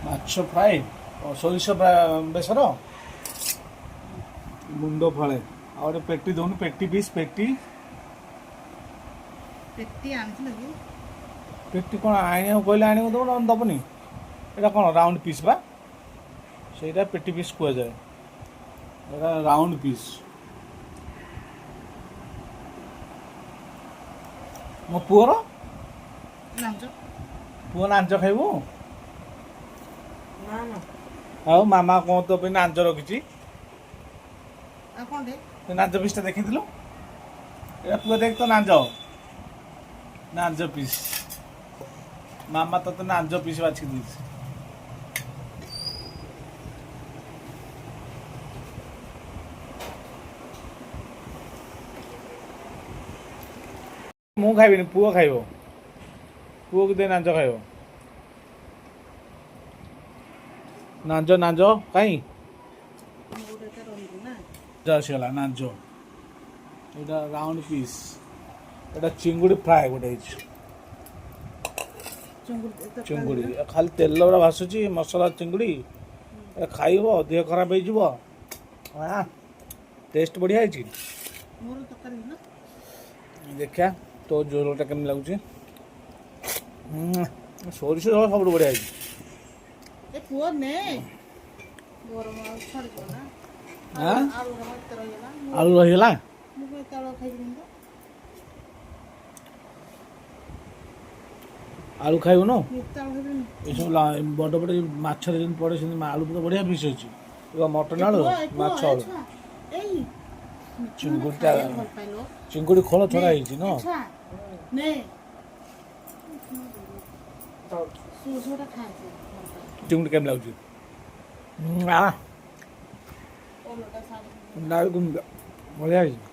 ମାଛ ଫ୍ରାଏ ସୋରିଷ ବେସର ମୁଣ୍ଡ ଫାଳେ ଆଉ ଗୋଟେ ପେଟି ଦଉନୁ ପେଟି ପିସ୍ ପେଟି ପେଟି କ'ଣ ଆଣିବାକୁ କହିଲେ ଆଣିବାକୁ ଦେବ ଦେବନି ଏଇଟା କ'ଣ ରାଉଣ୍ଡ ପିସ୍ ବା ସେଇଟା ପେଟି ପିସ୍ କୁହାଯାଏ ଏଇଟା ରାଉଣ୍ଡ ପିସ୍ ମୋ ପୁଅର ପୁଅ ନାଞ୍ଜ ଖାଇବୁ ଆଉ ମାମା କ'ଣ ତୋ ପାଇଁ ନାଞ୍ଜ ରଖିଛି ନାଞ୍ଜ ପିସ୍ଟା ଦେଖିଥିଲୁ ଏଇଟା ପୁଅ ଦେଖ ତ ନାଞ୍ଜ ପିସ୍ ମାମା ତତେ ନାଞ୍ଜ ପିସ୍ ବାଛିକି ଦେଇଛି ମୁଁ ଖାଇବିନି ପୁଅ ଖାଇବ ପୁଅକୁ ଦେ ନାଞ୍ଜ ଖାଇବ ନାଞ୍ଜ କାଇଁ ଆସିଗଲା ନାଞ୍ଜ ଏଇଟା ରାଉଣ୍ଡ ପିସ୍ ଏଇଟା ଚିଙ୍ଗୁଡ଼ି ଫ୍ରାଏ ଗୋଟେ ହେଇଛି ଚିଙ୍ଗୁଡ଼ି ଖାଲି ତେଲ ଗୁଡ଼ା ଭାସୁଛି ମସଲା ଚିଙ୍ଗୁଡ଼ି ଖାଇବ ଦେହ ଖରାପ ହେଇଯିବ ଟେଷ୍ଟ ବଢ଼ିଆ ହେଇଛି ଦେଖିଆ ତୋ ଝୋଲଟା କେମିତି ଲାଗୁଛି ସୋରିଷ ଝୋଳ ସବୁଠୁ ବଢ଼ିଆ ହେଇଛି ଆଳୁ ରହିଗଲା ଆଳୁ ଖାଇବୁନୁ ଏସବୁ ବଡ଼ ବଡ଼ ମାଛରେ ଯେମିତି ପଡ଼େ ସେମିତି ଆଳୁ ତ ବଢ଼ିଆ ପିସ୍ ଅଛି ମଟନ ଆଳୁ ମାଛ ଆଳୁ ଚିଙ୍ଗୁଡ଼ି ଖୋଳ ଛଡ଼ା ହେଇଛି ନ ଚିଙ୍ଗୁଡ଼ି କେମିତି ଲାଗୁଛି ବଢ଼ିଆ ହେଇଛି